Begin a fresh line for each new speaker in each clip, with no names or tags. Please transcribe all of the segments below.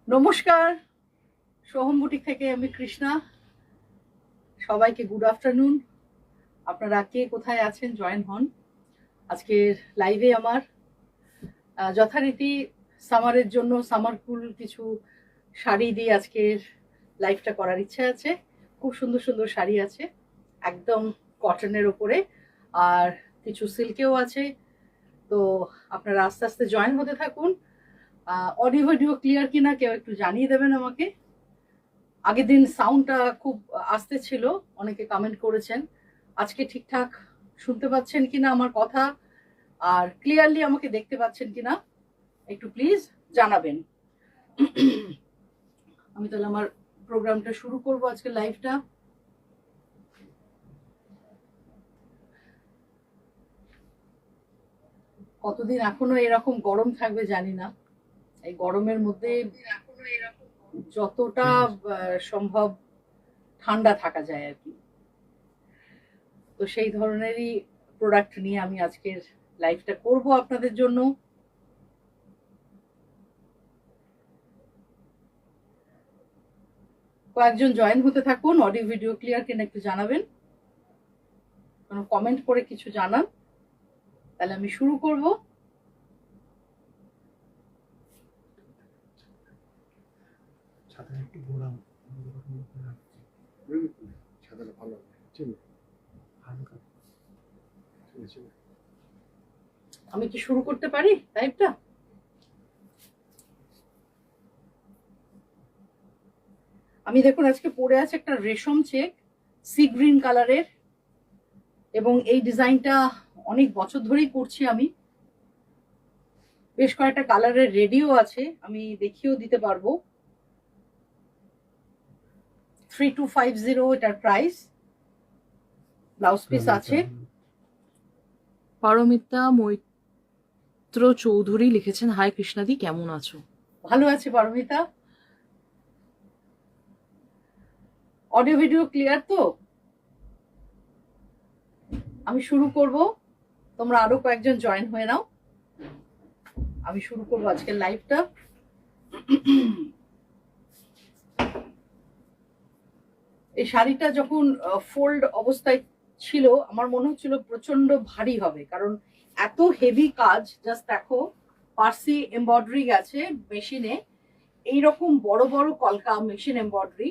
নমস্কার, সোহম বুটিক থেকে আমি কৃষ্ণা। সবাইকে গুড আফটারনুন। আপনারা কে কোথায় আছেন জয়েন হন। আজকের লাইভে আমার যথারীতি সামারের জন্য সামার কুল কিছু শাড়ি দিয়ে আজকের লাইভটা করার ইচ্ছা আছে। খুব সুন্দর সুন্দর শাড়ি আছে একদম কটনের ওপরে, আর কিছু সিল্কেও আছে। তো আপনারা আস্তে আস্তে জয়েন হতে থাকুন। অডিও ভিডিও ক্লিয়ার কিনা কেউ একটু জানিয়ে দেবেন আমাকে। আগের দিন সাউন্ডটা খুব আস্তে ছিল, অনেকে কমেন্ট করেছেন। আজকে ঠিকঠাক শুনতে পাচ্ছেন কিনা আমার কথা, আর ক্লিয়ারলি আমাকে দেখতে পাচ্ছেন কিনা একটু প্লিজ জানাবেন। আমি তাহলে আমার প্রোগ্রামটা শুরু করব, আজকে লাইভটা। কতদিন এখনো এরকম গরম থাকবে জানি না। এই গরমের মধ্যে যতটা সম্ভব ঠান্ডা থাকা যায় আর কি। তো সেই ধরনেরই প্রোডাক্ট নিয়ে আমি আজকের লাইভটা করব আপনাদের জন্য। কয়েকজন জয়েন হতে থাকুন। অডিও ভিডিও ক্লিয়ার কিনা একটু জানাবেন, কোনো কমেন্ট করে কিছু জানান, তাহলে আমি শুরু করব। আমি কি শুরু করতে পারি লাইভটা? আমি দেখুন আজকে পরে আছে একটা রেশম চেক সি গ্রিন কালারের, এবং এই ডিজাইনটা অনেক বছর ধরেই করছি আমি। বেশ কয়েকটা কালারের রেডিও আছে, আমি দেখিয়েও দিতে পারবো। 3250 এটার প্রাইস। ব্লাউজ পিস আছে।
পারমিতা মৈত্র চৌধুরী লিখেছেন, হাই কৃষ্ণাদি, কেমন আছো?
ভালো আছে পারমিতা। অডিও ভিডিও ক্লিয়ার তো? আমি শুরু করব, তোমরা আরো কয়েকজন জয়েন হয়ে নাও। আমি শুরু করব আজকের লাইভটা। এই শাড়িটা যখন ফোল্ড অবস্থায় ছিল আমার মনে হচ্ছিল প্রচন্ড ভারী হবে, কারণ এত হেভি কাজ। জাস্ট দেখো, পার্সি এমব্রয়ডারি গেছে মেশিনে, এইরকম বড় বড় কলকা মেশিন এমব্রয়ডারি,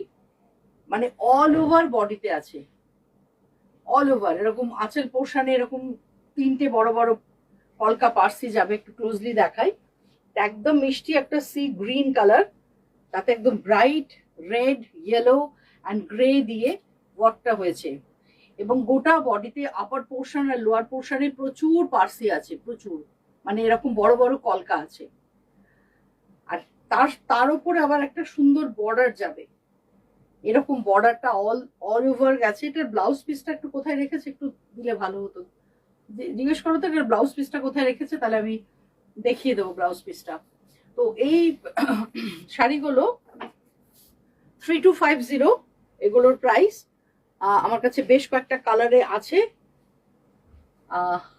মানে অল ওভার বডিতে আছে। অল ওভার এরকম আঁচল পোর্শনে এরকম তিনটে বড় বড় কলকা পার্সি যাবে। একটু ক্লোজলি দেখাই। একদম মিষ্টি একটা সি গ্রিন কালার, তাতে একদম bright red, yellow and grey দিয়ে ওয়ার্কটা হয়েছে। এবং গোটা বডিতে আপার পোর্শন আর লোয়ার পোর্শনে প্রচুর পার্সি আছে, প্রচুর, মানে এরকম বড় বড় কলকা আছে। আর তার উপরে আবার একটা সুন্দর বর্ডার যাবে, এরকম বর্ডারটা অল ওভার গেছে। এটার ব্লাউজ পিসটা একটু কোথায় রেখেছে একটু দিলে ভালো হতো। জিজ্ঞেস করো তো এটার ব্লাউজ পিসটা কোথায় রেখেছে, তাহলে আমি দেখিয়ে দেবো ব্লাউজ পিসটা। তো এই শাড়িগুলো 3250 এগুলোর প্রাইস। আমার কাছে বেশ কয়েকটা কালারে আছে।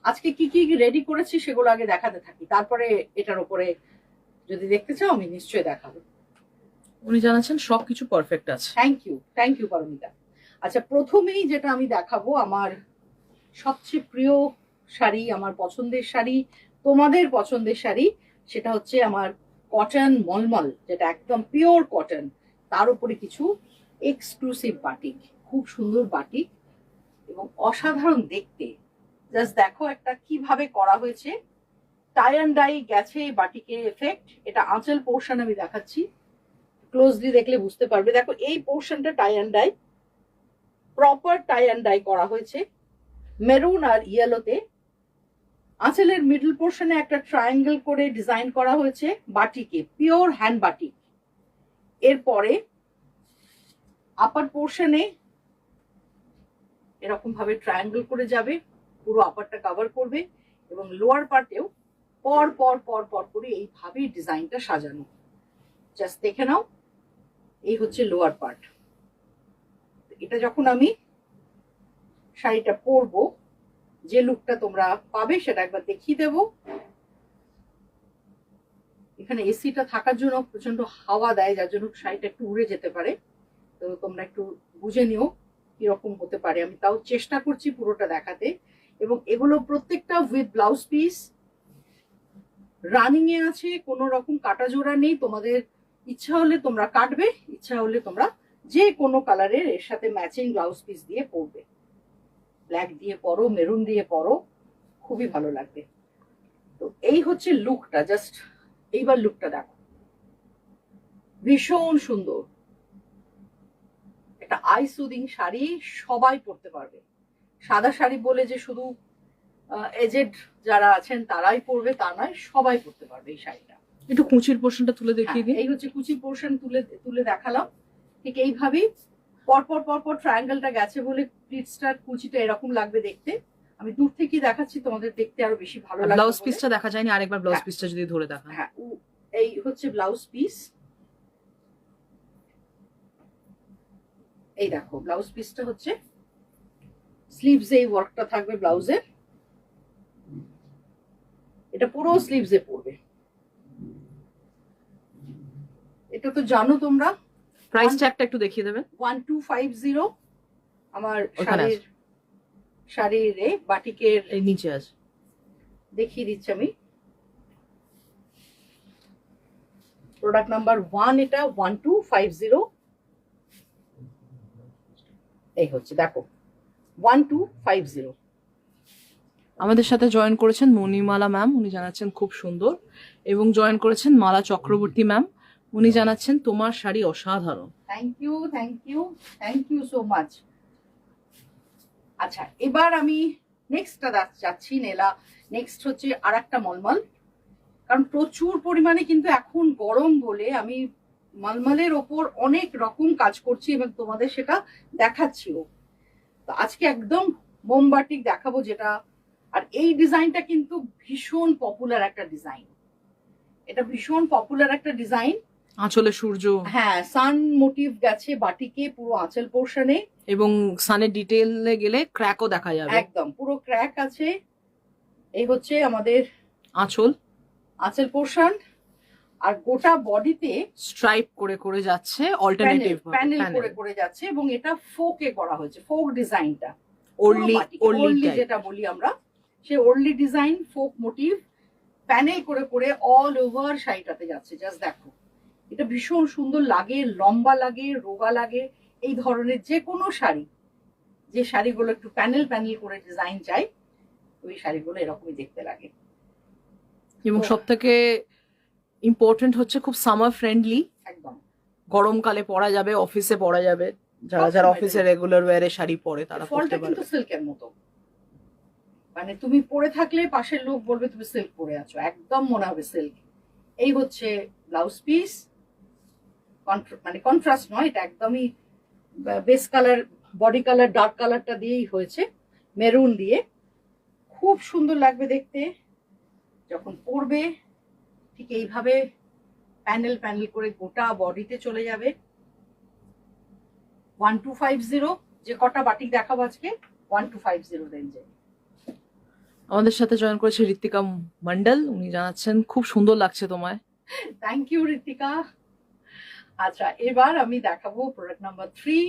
আজকে কি কি রেডি করেছি সেগুলো আগে দেখাতে থাকি, তারপরে এটার উপরে যদি দেখতে চাও আমি নিশ্চয়ই দেখাবো।
উনি জানাচ্ছেন সবকিছু পারফেক্ট আছে।
Thank you Paramita. আচ্ছা, প্রথমেই যেটা আমি দেখাবো আমার সবচেয়ে প্রিয় শাড়ি, আমার পছন্দের শাড়ি, তোমাদের পছন্দের শাড়ি, সেটা হচ্ছে আমার কটন মলমল, যেটা একদম পিওর কটন, তার উপরে কিছু এক্সক্লুসিভ বাটিক, খুব সুন্দর বাটিক এবং অসাধারণ দেখতে। জাস্ট দেখো একটা কিভাবে করা হয়েছে, টাই অ্যান্ড ডাই গেছে বাটিকের এফেক্ট। এটা আঁচল পোর্শন আমি দেখাচ্ছি, ক্লোজলি দেখলে বুঝতে পারবে। দেখো এই পোর্শনটা tie and dye, proper tie and dye করা হয়েছে মেরুন আর ইয়েলোতে। আঁচলের মিডল পোর্শনে একটা ট্রায়াঙ্গেল করে ডিজাইন করা হয়েছে বাটিকে, পিওর হ্যান্ড বাটিক। এরপরে আপার পোর্শনে এরকম ভাবে ট্রায়াঙ্গেল করে যাবে, পুরো আপারটা কভার করবে, এবং লোয়ার পার্টেও পর পর পর পর করে এইভাবে ডিজাইনটা সাজানো। জাস্ট দেখে নাও, এই হচ্ছে লোয়ার পার্ট। এটা যখন আমি শাড়িটা পরবো যে লুকটা তোমরা পাবে সেটা একবার দেখিয়ে দেবো। এখানে এসিটা থাকার জন্য প্রচন্ড হাওয়া দেয়, যার জন্য শাড়িটা একটু উড়ে যেতে পারে। তো তোমরা একটু বুঝে নিও কিরকম হতে পারে। আমি তাও চেষ্টা করছি পুরোটা দেখাতে। এবং এগুলো প্রত্যেকটা উইথ ব্লাউজ পিস রানিং এ আছে, কোনো রকম কাটা জোড়া নেই। তোমাদের ইচ্ছা হলে তোমরা কাটবে, ইচ্ছা হলে তোমরা যে কোনো কালারের এর সাথে ম্যাচিং ব্লাউজ পিস দিয়ে পরবে। ব্ল্যাক দিয়ে পরো, মেরুন দিয়ে পরো, খুবই ভালো লাগবে। তো এই হচ্ছে লুকটা, জাস্ট এইবার লুকটা দেখো, ভীষণ সুন্দর। একটা আই সুদিং শাড়ি, সবাই পরতে পারবে। সাদা শাড়ি বলে যে শুধু এজেড যারা আছেন তারাই পরবে তা নয়, সবাই পরতে পারবে এই শাড়িটা।
একটু কুচির পোর্শনটা তুলে দেখিয়ে দিন।
এই হচ্ছে কুচি পোর্শন তুলে তুলে দেখালাম। ঠিক এইভাবেই পরপর পরপর ট্রায়াঙ্গেলটা গেছে বলে প্লিটসটার কুচিটা এরকম লাগবে দেখতে। আমি দূর থেকে দেখাচ্ছি, তোমাদের দেখতে আরো বেশি ভালো লাগবে।
ব্লাউজ পিসটা দেখা যায়নি, আরেকবার ব্লাউজ
হ্যাঁ।
পিসটা যদি ধরে দেখান।
হ্যাঁ, এই হচ্ছে ব্লাউজ পিস। এই দেখো ব্লাউজ পিসটা হচ্ছে, স্লিভস এই ওয়ার্কটা থাকবে ব্লাউজের, এটা পুরো স্লিভসে পড়বে। এটা তো জানো তোমরা।
প্রাইস ট্যাগটা একটু দেখিয়ে দেবেন।
1250 আমার
ওখানে
শাড়ির বাটিকের
এই নিচে আছে,
দেখিয়ে দিচ্ছি আমি। প্রোডাক্ট নাম্বার 1, এটা 1250। এই হচ্ছে দেখো 1250।
আমাদের সাথে জয়েন করেছেন মণিমালা ম্যাম, উনি জানাচ্ছেন খুব সুন্দর। এবং জয়েন করেছেন মালা চক্রবর্তী ম্যাম, উনি জানাচ্ছেন তোমার শাড়ি অসাধারণ।
Thank you, thank you, thank you so much. আচ্ছা, এবার আমি নেক্সটটা যাচ্ছি নেলা। নেক্সট হচ্ছে আর একটা মলমল, কারণ প্রচুর পরিমাণে কিন্তু এখন গরম বলে আমি মলমলের ওপর অনেক রকম কাজ করছি এবং তোমাদের সেটা দেখাচ্ছিও। তো আজকে একদম মোমবাটিক দেখাবো যেটা। আর এই ডিজাইনটা কিন্তু ভীষণ পপুলার একটা ডিজাইন, এটা ভীষণ পপুলার একটা ডিজাইন।
আঁচলে সূর্য,
হ্যাঁ, সান মোটিভ গেছে বাটিকে পুরো আঁচল পোর্শনে,
এবং সানের ডিটেইলে গেলে ক্র্যাকও দেখা যাবে,
একদম পুরো ক্র্যাক আছে। এই হচ্ছে আমাদের আঁচল পোর্শন, আর গোটা বডিতে
স্ট্রাইপ করে করে যাচ্ছে, অল্টারনেটিভ
প্যানেল করে করে যাচ্ছে। এবং এটা ফোকে করা হয়েছে, ফোক ডিজাইনটা,
ওরলি
যেটা বলি আমরা, সে ওরলি ডিজাইন, ফোক মোটিভ, প্যানেল করে করে অল ওভার শাড়িটাতে যাচ্ছে। জাস্ট দেখো, এটা ভীষণ সুন্দর লাগে, লম্বা লাগে, রোগা লাগে। এই ধরনের যে কোনো শাড়ি, যে শাড়িগুলো একটু প্যানেল প্যানেল করে ডিজাইন চাই, ওই শাড়িগুলো এরকমই দেখতে লাগে।
এবং সব থেকে ইম্পর্টেন্ট হচ্ছে খুব সামার ফ্রেন্ডলি,
একদম
গরমকালে পরা যাবে, অফিসে পরা যাবে, যারা যারা অফিসে রেগুলার ওয়্যারে শাড়ি পরে তারা পরতে
ফলটা
পারবে।
কিন্তু সিল্কের মতো, মানে তুমি পরে থাকলে পাশের লোক বলবে তুমি সিল্ক পরে আছো, একদম মনে হবে সিল্ক। এই হচ্ছে ব্লাউজ পিস, মানে কন্ট্রাস্ট নয়, এটা একদমই base colour, body colour dark কালারটা দিয়েই হয়েছে, মেরুন দিয়ে। খুব সুন্দর লাগবে দেখতে যখন পরবে। ঠিক এইভাবে প্যানেল প্যানেল করে গোটা বডিতে চলে যাবে। 1250, যে কটা বাটিক দেখাবো আজকে 1250 রেঞ্জে।
আমাদের সাথে জয়েন করেছে ঋতিকা মন্ডল, উনি জানাচ্ছেন খুব সুন্দর লাগছে তোমায়।
Thank you Ritika. আচ্ছা, এবার আমি দেখাবো প্রোডাক্ট নাম্বার 3।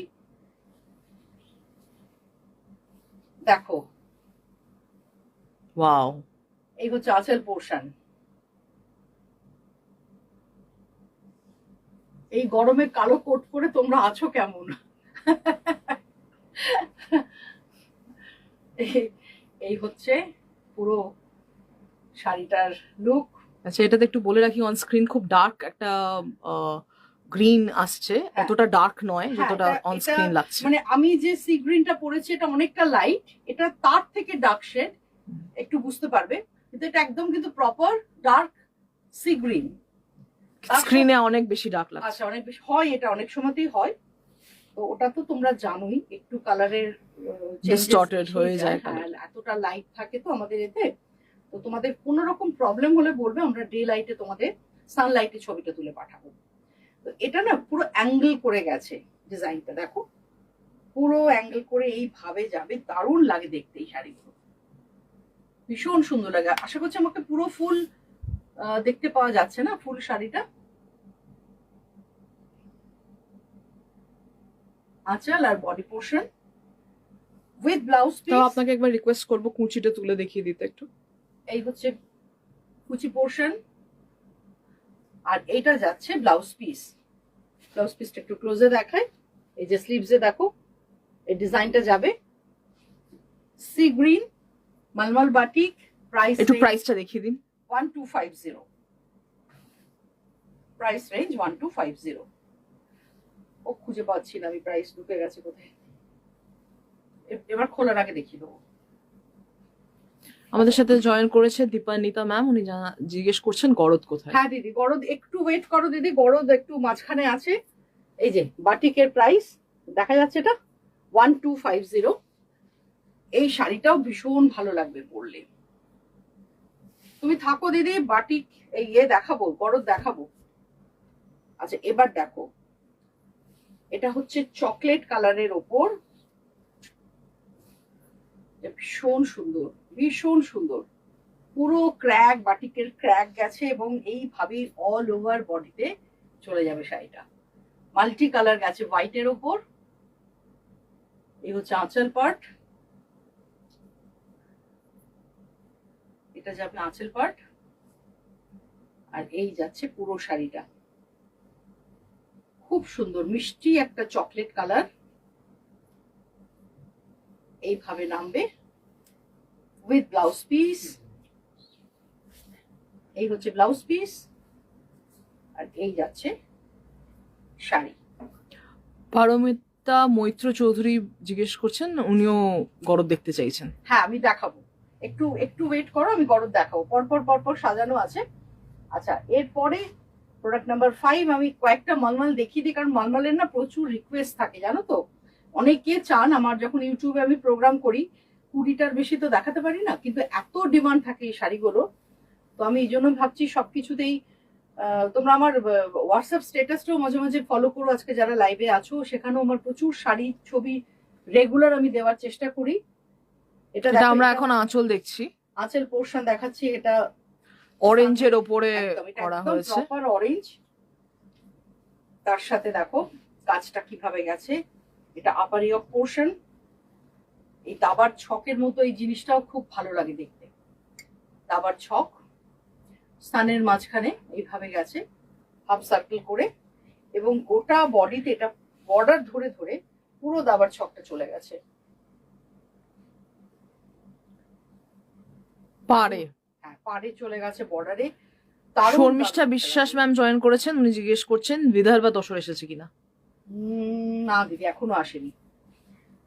দেখো,
ওয়াও,
এই হচ্ছে আঁচল পোর্শন। এই গরমে কালো কোট পরে তোমরা আছো কেমন? এই হচ্ছে পুরো শাড়িটার লুক।
আচ্ছা, এটাতে একটু বলে রাখি, অন স্ক্রিন খুব ডার্ক একটা গ্রিন আসছে, অতটা ডার্ক নয় যতটা অন স্ক্রিন লাগছে।
মানে আমি যে সি গ্রিনটা পরেছি এটা অনেকটা লাইট, এটা তার থেকে ডার্ক শেড, একটু বুঝতে পারবে। কিন্তু এটা একদম কিন্তু প্রপার ডার্ক সি গ্রিন।
স্ক্রিনে অনেক বেশি ডার্ক লাগছে।
আচ্ছা, অনেক বেশি হয়, এটা অনেক সময়তেই হয়। তো ওটা তো তোমরা জানোই, একটু কালারের
ডিসটর্টেড হয়ে যায়,
এতটা লাইট থাকে তো আমাদের এতে। তো তোমাদের কোনো রকম প্রবলেম হলে বলবে, আমরা ডে লাইটে তোমাদের সানলাইটে ছবিটা তুলে পাঠাবো। তো এটা না পুরো অ্যাঙ্গেল করে গেছে ডিজাইনটা, দেখো পুরো অ্যাঙ্গেল করে এইভাবে যাবে, দারুণ লাগে দেখতে এই শাড়িগুলো, ভীষণ সুন্দর লাগে। আশা করছি আমাকে পুরো ফুল দেখতে পাওয়া যাচ্ছে না ফুল শাড়িটা। আঁচল আর বডি পোর্শন উইথ ব্লাউজ
তাও
পিস।
আপনাকে একবার রিকোয়েস্ট করবো কুচিটা তুলে দেখিয়ে দিতে একটু।
এই হচ্ছে কুচি পোর্শন, আর এইটা যাচ্ছে ব্লাউজ পিস। ব্লাউজ পিসটা একটু ক্লোজে দেখায়। এই যে স্লিভসে দেখো এই ডিজাইনটা যাবে সি গ্রিন মালমাল বাটিক। প্রাইস
একটু প্রাইসটা দেখিয়ে দিন।
1250, প্রাইস রেঞ্জ 1250। ও খুঁজে পাচ্ছি না আমি, প্রাইস ঢুকে গেছে কোথায়। এবার খোলার আগে দেখিয়ে দেবো।
আমাদের সাথে জয়েন করেছে দীপান্বিতা ম্যাম, উনি জিজ্ঞেস করছেন গরদ কোথায়।
হ্যাঁ দিদি, গরদ একটু ওয়েট করো দিদি, গরদ একটু মাঝখানে আছে। এই যে বাটিকের প্রাইস দেখা যাচ্ছে, এটা 1250। এই শাড়িটাও ভীষণ ভালো লাগবে পরলে। তুমি থাকো দিদি, বাটিক এই দেখাবো, গরদ দেখাবো। আচ্ছা এবার দেখো, এটা হচ্ছে চকলেট কালারের ওপর, ভীষণ সুন্দর, ভীষণ সুন্দর। পুরো ক্র্যাক, বাটিকের ক্র্যাক গেছে এবং এইভাবে অল ওভার বডিতে চলে যাবে শাড়িটা। মাল্টি কালার গেছে হোয়াইটের ওপর। এই হচ্ছে আঁচল পার্ট, এটা যাবে আঁচল পার্ট, আর এই যাচ্ছে পুরো শাড়িটা। খুব সুন্দর মিষ্টি একটা চকলেট কালার, এইভাবে নামবে উইথ ব্লাউজ পিস। এই হচ্ছে ব্লাউজ পিস, আর এই যাচ্ছে শাড়ি।
পারমিতা মৈত্র চৌধুরী জিজ্ঞেস করছেন, উনিও গরদ দেখতে চাইছেন।
হ্যাঁ আমি দেখাবো, একটু একটু ওয়েট করো, আমি গরদ দেখাবো। পরপর পরপর সাজানো আছে। আচ্ছা এরপরে প্রোডাক্ট নাম্বার 5 আমি কয়েকটা মলমল দেখিয়ে দিই, কারণ মলমলের না প্রচুর রিকোয়েস্ট থাকে জানো তো। অনেকে চান, আমার যখন ইউটিউবে আমি প্রোগ্রাম করি 20টার বেশি তো দেখাতে পারি না, কিন্তু এত ডিমান্ড থাকে এই শাড়িগুলো। তো আমি এই জন্য ভাবছি সবকিছুতেই তোমরা আমার হোয়াটসঅ্যাপ স্ট্যাটাসটাও মাঝে মাঝে ফলো করো। আজকে যারা লাইভে আছো সেখানেও আমার প্রচুর শাড়ি ছবি রেগুলার আমি দেওয়ার চেষ্টা করি। এটা
আমরা এখন আঁচল দেখছি,
আঁচল পোর্শন দেখাচ্ছি। এটা
অরেঞ্জের ওপরে করা
একদম
হয়েছে।
প্রপার অরেঞ্জ, তার সাথে দেখো কাজটা কিভাবে গেছে। এটা আপার ইয়ক পোর্শন, এই দাবার ছকের মতো এই জিনিসটাও খুব ভালো লাগে দেখতে। দাবার ছক স্থানের মাঝখানে এইভাবে গেছে হাফ সার্কেল করে, এবং গোটা বডিতে এটা বর্ডার ধরে ধরে পুরো দাবার ছকটা চলে গেছে।
পারে,
হ্যাঁ পাড়ে চলে গেছে বর্ডারে।
শর্মিষ্ঠা বিশ্বাস ম্যাম জয়েন করেছেন, উনি জিজ্ঞেস করছেন বিদর্ভা তসর এসেছে কিনা।
না দিদি এখনো আসেনি,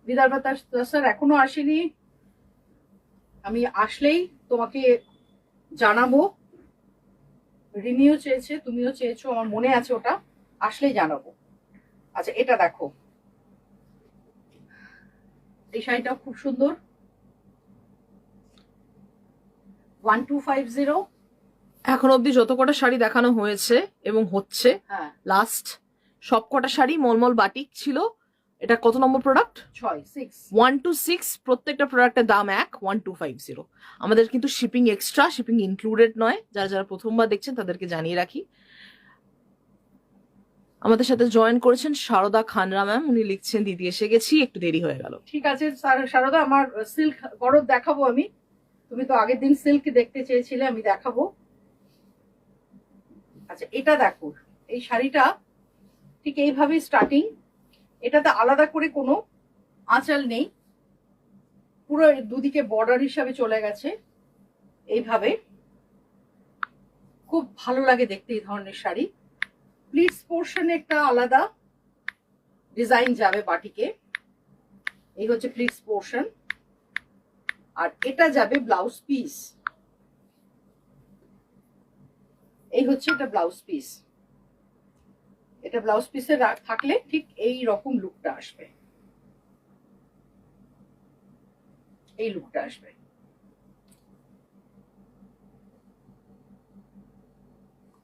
বিদর্ভা তসর এখনো আসেনি। আমি আসলেই তোমাকে জানাবো। রিমিও চেয়েছে, তুমিও চেয়েছো, আমার মনে আছে, ওটা আসলেই জানাবো। আচ্ছা এটা দেখো, এই শাড়িটা খুব সুন্দর, 1250।
এখন অবধি যত কটা শাড়ি দেখানো হয়েছে এবং হচ্ছে,
হ্যাঁ
লাস্ট সব কটা শাড়ি মলমল বাটিক ছিল। এটা কত নম্বর প্রোডাক্ট?
6
1 to 6, প্রত্যেকটা প্রোডাক্টের দাম 1250। আমাদের কিন্তু শিপিং এক্সট্রা, শিপিং ইনক্লুডেড নয়। যারা যারা প্রথমবার দেখছেন তাদেরকে জানিয়ে রাখি। আমাদের সাথে জয়েন করেছেন শারদা খানরা ম্যাম, উনি লিখছেন দিদি এসে গেছি, একটু দেরি হয়ে গেল।
ঠিক আছে শারদা, আমার সিল্ক গরদ দেখাবো আমি। তুমি তো আগের দিন সিল্ক দেখতে চেয়েছিলে, আমি দেখাবো। আচ্ছা এটা দেখো, এই শাড়িটা ঠিক এইভাবে স্টার্টিং, এটাতে আলাদা করে কোনো আঁচল নেই, পুরো দুদিকে বর্ডার হিসাবে চলে গেছে এইভাবে। খুব ভালো লাগে দেখতে এই ধরনের শাড়ি। প্লিটস পোর্শনে একটা আলাদা ডিজাইন যাবে বাটিকে, এই হচ্ছে প্লিটস পোর্শন, আর এটা যাবে ব্লাউজ পিস। এই হচ্ছে এটা ব্লাউজ পিস। এটা ব্লাউজ পিসে থাকলে ঠিক এই রকম লুকটা আসবে, এই লুকটা আসবে।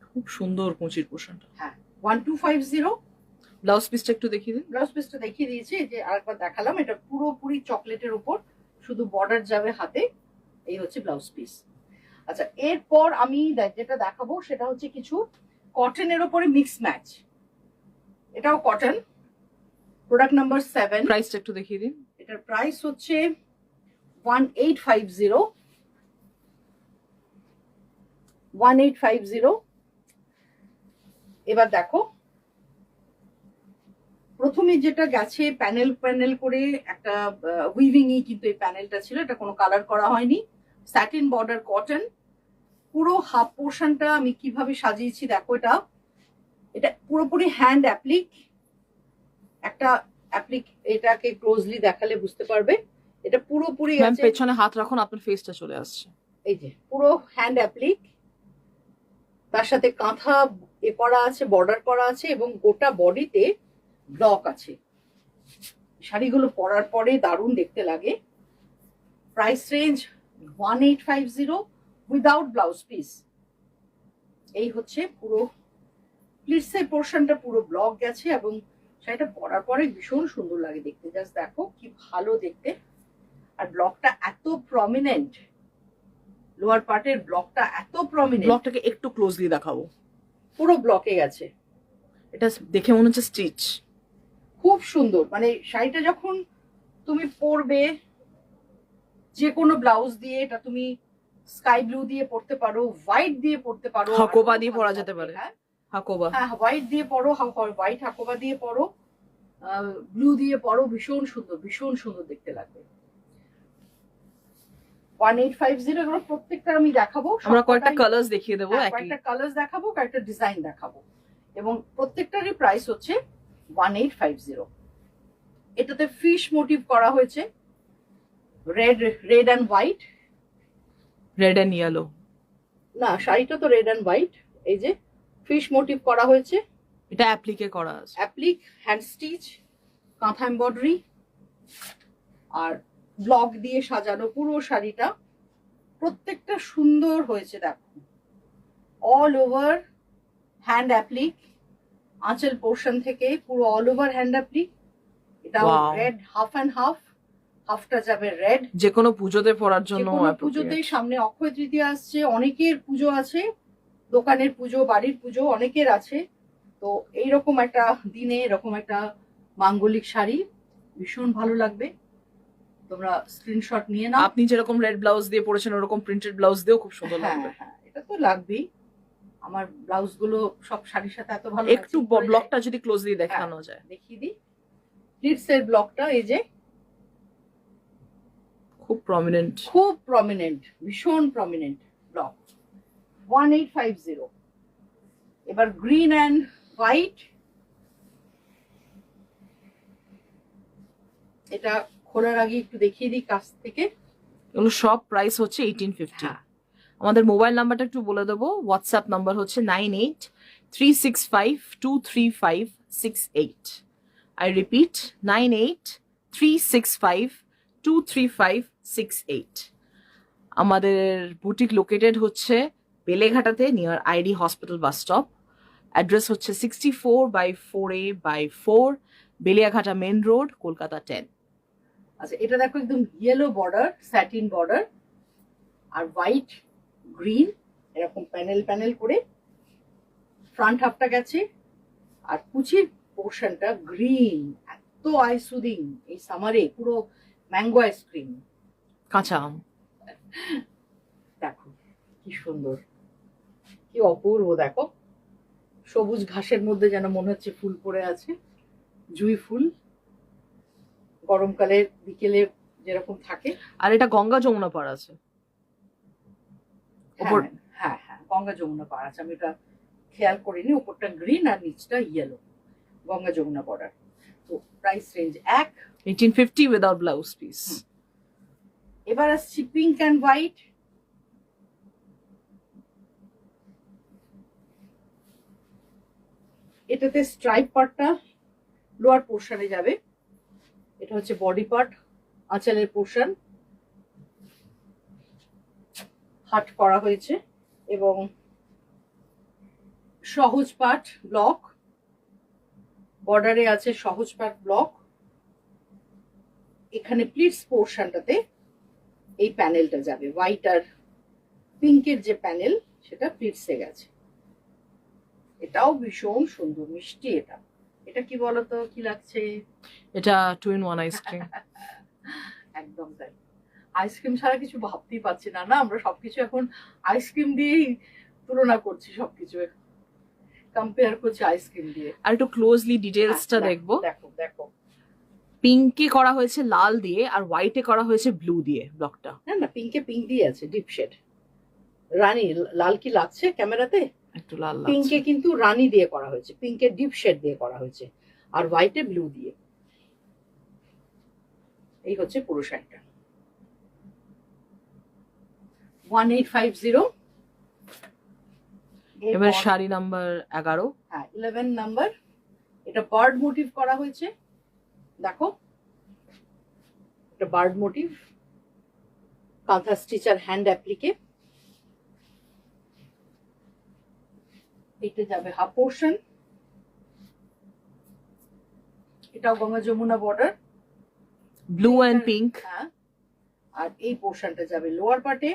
খুব সুন্দর কুচির পোশাকটা।
হ্যাঁ 1250।
ব্লাউজ পিসটা একটু দেখিয়ে দিন।
ব্লাউজ পিসটা দেখিয়ে দিয়েছি, যে আরেকবার দেখালাম। এটা পুরোপুরি চকলেটের উপর, শুধু বর্ডার যাবে হাতে। এই হচ্ছে ব্লাউজ পিস। আচ্ছা, এরপর আমি যেটা দেখাবো সেটা হচ্ছে কিছু কটনের ওপরে মিক্স ম্যাচ। এটাও কটন, প্রোডাক্ট নাম্বার 7।
প্রাইসটা একটু দেখিয়ে দিন।
এটার প্রাইস হচ্ছে 1850। 1850। এবার দেখো, প্রথমে যেটা গেছে প্যানেল প্যানেল করে একটা উইভিং ই কিন্তু এই প্যানেলটা ছিল, এটা কোনো কালার করা হয়নি, স্যাটিন বর্ডার কটন। পুরো হাফ পোর্শনটা আমি কিভাবে সাজিয়েছি দেখো, এটা পুরোপুরি হ্যান্ড অ্যাপ্লিক, একটা অ্যাপ্লিক, এটাকে ক্লোজলি দেখালে বুঝতে পারবে এটা পুরোপুরি
ম্যাম
আছে।
পেছনে হাত রাখুন, আপনার ফেসটা চলে আসছে।
এই যে পুরো হ্যান্ড অ্যাপ্লিক, তার সাথে কাঁথা করা আছে, বর্ডার করা আছে, এবং গোটা বডিতে ব্লক আছে। শাড়িগুলো পরার পরে দারুণ দেখতে লাগে। Price range 1850 without blouse piece. এই হচ্ছে পুরো প্লিটসের পোর্শনটা পুরো ব্লক গেছে, এবং শাড়িটা পরার পরে ভীষণ সুন্দর লাগে দেখতে। জাস্ট দেখো কি ভালো দেখতে। আর ব্লকটা এত প্রমিনেন্ট, লোয়ার পার্টের ব্লকটা এত প্রমিনেন্ট।
ব্লকটাকে একটু ক্লোজলি দেখাবো।
পুরো ব্লকে গেছে,
এটা দেখে মনে হচ্ছে স্টিচ।
খুব সুন্দর। মানে শাড়িটা যখন তুমি পরবে যে কোনো ব্লাউজ দিয়ে, এটা তুমি স্কাই ব্লু দিয়ে পরতে পারো, হোয়াইট দিয়ে পরতে পারো,
হাকোবা দিয়ে পরা যেতে পারে।
হ্যাঁ
হাকোবা,
হ্যাঁ, হোয়াইট দিয়ে পরো, হোয়াইট হাকোবা দিয়ে পরো, ব্লু দিয়ে পরো, ভীষণ সুন্দর, ভীষণ সুন্দর দেখতে লাগবে। 1850। এগুলো প্রত্যেকটা আমি দেখাবো,
আমরা কয়েকটা কালার্স দেখিয়ে দেবো।
কয়েকটা কালার্স দেখাবো, কয়েকটা ডিজাইন দেখাবো, এবং প্রত্যেকটারই প্রাইস হচ্ছে 1850। এটাতে ফিশ মোটিভ করা হয়েছে, red and white.
Red and yellow
না, শাড়িটা তো রেড অ্যান্ড হোয়াইট। এই যে ফিশ মোটিভ করা হয়েছে,
এটা অ্যাপ্লিকে করা আছে।
Applique, hand stitch, kantha embroidery, আর ব্লক দিয়ে সাজানো পুরো শাড়িটা। প্রত্যেকটা সুন্দর হয়েছে দেখো, অল ওভার হ্যান্ড অ্যাপ্লিক, আঁচল পোর্শন থেকে পুরো অল ওভার হ্যান্ড অ্যাপ্লিক। এটা
Wow.
Red, half and half, হাফটা যাবে রেড।
যে কোনো পুজোতে পরার জন্য
পুজোতে, সামনে অক্ষয় তৃতীয়া আসছে, অনেকের পুজো আছে, দোকানের পুজো, বাড়ির পুজো অনেকের আছে। তো এইরকম একটা দিনে এরকম একটা মাঙ্গলিক শাড়ি ভীষণ ভালো লাগবে। তোমরা স্ক্রিনশট নিয়ে নাও।
আপনি যেরকম রেড ব্লাউজ দিয়ে পরেছেন ওরকম প্রিন্টেড ব্লাউজ দিয়েও খুব সুন্দর
হ্যাঁ
লাগবে।
হ্যাঁ, এটা তো লাগবেই। আমার ব্লাউজ গুলো সব শাড়ির সাথে এত ভালো
একটু ব্লকটা যদি ক্লোজলি দেখানো যায়,
দেখিয়ে দিই। প্লিটসের ব্লকটা এই যে
খুব প্রমিনেন্ট,
খুব প্রমিনেন্ট, ভীষণ প্রমিনেন্ট ব্লক। 1850। এবার গ্রিন অ্যান্ড হোয়াইট, এটা খোলার আগে একটু দেখিয়ে দিই কাছ থেকে।
এগুলো সব প্রাইস হচ্ছে 1850।
হ্যাঁ।
আমাদের মোবাইল নাম্বারটা একটু বলে দেবো। হোয়াটসঅ্যাপ নাম্বার হচ্ছে 9836523568। I repeat 9836523568। আমাদের বুটিক লোকেটেড হচ্ছে বেলেঘাটাতে, near ID hospital bus stop. Address হচ্ছে 64/4A/4 Beliaghata main road, Kolkata 10।
আচ্ছা, এটা দেখো একদম ইয়েলো বর্ডার, স্যাটিন বর্ডার, আর হোয়াইট গ্রিন এরকম প্যানেল প্যানেল করে ফ্রন্ট হাফটা গেছে, আর কুচির পোর্শনটা গ্রিন। এত আই সুদিং এই সামারে, পুরো ম্যাঙ্গো আইসক্রিম।
কাঁচা আম।
দেখো কি সুন্দর, কি অপূর্ব। দেখো সবুজ ঘাসের মধ্যে যেন মনে হচ্ছে ফুল পড়ে আছে, জুঁই ফুল, গরমকালের বিকেলে যেরকম থাকে।
আর এটা গঙ্গা যমুনা পাড় আছে।
হ্যাঁ হ্যাঁ হ্যাঁ, গঙ্গা যমুনা পাড় আছে, আমি এটা খেয়াল করিনি। উপরটা গ্রিন আর নিচটা ইয়েলো, গঙ্গা যমুনা বর্ডার। তো price range
1850 without blouse piece.
এবার আসছি পিঙ্ক অ্যান্ড হোয়াইট। এটাতে স্ট্রাইপ পার্টটা লোয়ার পোর্শনে যাবে, এটা হচ্ছে বডি পার্ট, আঁচলের পোর্শন হাট করা হয়েছে, এবং সহজ পার্ট ব্লক, বর্ডারে আছে সহজ পার্ট ব্লক। এখানে প্লিটস পোর্শনটাতে এই প্যানেলটা যাবে, হোয়াইট আর পিঙ্কের যে প্যানেল সেটা প্লিটসে গেছে। এটাও ভীষণ সুন্দর, মিষ্টি। এটা এটা কি বলতো, কি লাগছে?
এটা 2 in 1 আইসক্রিম।
একদম তাই। আইসক্রিম ছাড়া কিছু ভাবতেই পারছি না, না আমরা সবকিছু এখন আইসক্রিম দিয়েই তুলনা করছি, সবকিছু কম্পেয়ার করছি আইসক্রিম দিয়ে।
আর একটু ক্লোজলি ডিটেলসটা
হ্যাঁ,
দেখবো।
দেখো দেখো,
পিঙ্কে করা হয়েছে লাল দিয়ে আর হোয়াইটে করা হয়েছে ব্লু দিয়ে ব্লকটা।
না না, পিঙ্কে পিঙ্ক দিয়ে আছে, ডিপ শেড। রানী লাল কি লাগছে ক্যামেরাতে?
একটু লাল
পিঙ্কে
লাগছে।
কিন্তু রানী দিয়ে করা হয়েছে, পিঙ্কে ডিপ শেড দিয়ে করা হয়েছে, আর হোয়াইটে ব্লু দিয়ে। এই হচ্ছে পুরো শাড়িটা। 1850।
এবার শাড়ি নাম্বার 11।
হ্যাঁ, 11 নাম্বার। এটা বার্ড মোটিভ করা হয়েছে, দেখো এটা বার্ড মোটিভ, কাঁথা স্টিচার হ্যান্ড অ্যাপ্লিকে। এটা যাবে হাফ পোর্শন, এটাও Ganga Jamuna border,
blue and pink.
হ্যাঁ, আর এই পোর্শনটা যাবে লোয়ার পার্টে,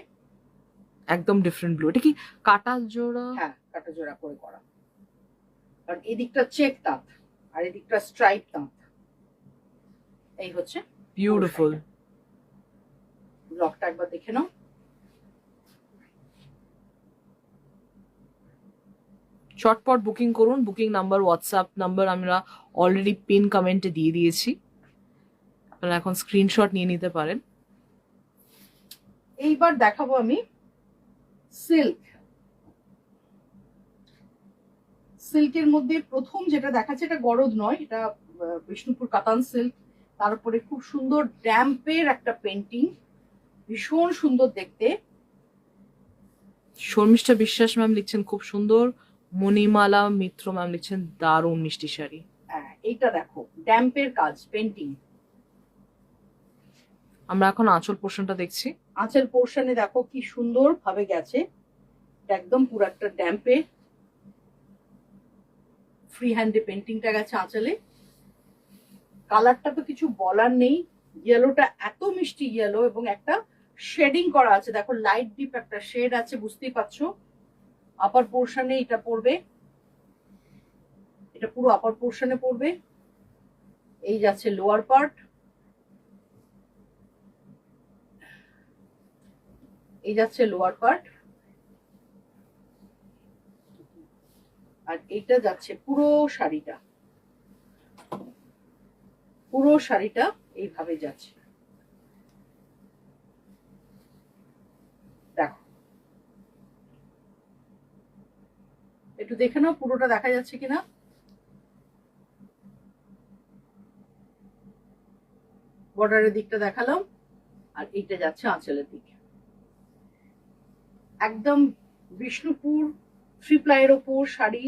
একদম ডিফারেন্ট ব্লু। এটা কি কাটা জোড়া?
হ্যাঁ কাটা জোড়া করে করা। আর এই দিকটা চেক তাঁত আর এই দিকটা স্ট্রাইপ তাঁত। এই হচ্ছে
বিউটিফুল।
ব্লকটা একবার দেখে নাও।
চটপট বুকিং করুন। বুকিং নাম্বার, হোয়াটসঅ্যাপ নাম্বার আমরা অলরেডি পিন কমেন্টে দিয়ে দিয়েছি, আপনারা এখন স্ক্রিনশট নিয়ে নিতে পারেন।
এইবার দেখাবো আমি সিল্ক। সিল্কের মধ্যে প্রথম যেটা দেখাচ্ছে, এটা গরদ নয়, এটা বিষ্ণুপুর কাতান সিল্ক। তার উপরে খুব সুন্দর ড্যাম্পের একটা পেন্টিং, ভীষণ সুন্দর দেখতে।
শর্মিষ্ঠা বিশ্বাস ম্যাম লিখছেন খুব সুন্দর। মণিমালা মিত্র ম্যাম লিখছেন দারুণ মিষ্টি শাড়ি।
হ্যাঁ, এইটা দেখো ড্যাম্পের কাজ, পেন্টিং।
আমরা এখন আঁচল পোর্শনটা দেখছি।
আঁচল পোর্শনে দেখো কি সুন্দর ভাবে গেছে, একদম পুরো একটা ড্যাম্পে ফ্রি হ্যান্ডে পেন্টিংটা গেছে আঁচলে। কালারটা তো কিছু বলার নেই, ইয়েলোটা এত মিষ্টি ইয়েলো, এবং একটা শেডিং করা আছে, দেখো লাইট ডিপ একটা শেড আছে, বুঝতেই পারছো। আপার পোর্শনে এটা পড়বে, এটা পুরো আপার পোর্শনে পড়বে। এই যাচ্ছে লোয়ার পার্ট, এই যাচ্ছে লোয়ার পার্ট, আর এইটা যাচ্ছে পুরো শাড়িটা। পুরো শাড়িটা এইভাবে যাচ্ছে, দেখো একটু দেখে নাও পুরোটা দেখা যাচ্ছে কিনা। বর্ডারের দিকটা দেখালাম, আর এইটা যাচ্ছে আঁচলের দিকে। একদম বিষ্ণুপুর 3 প্লাইয়ের ওপর শাড়ি।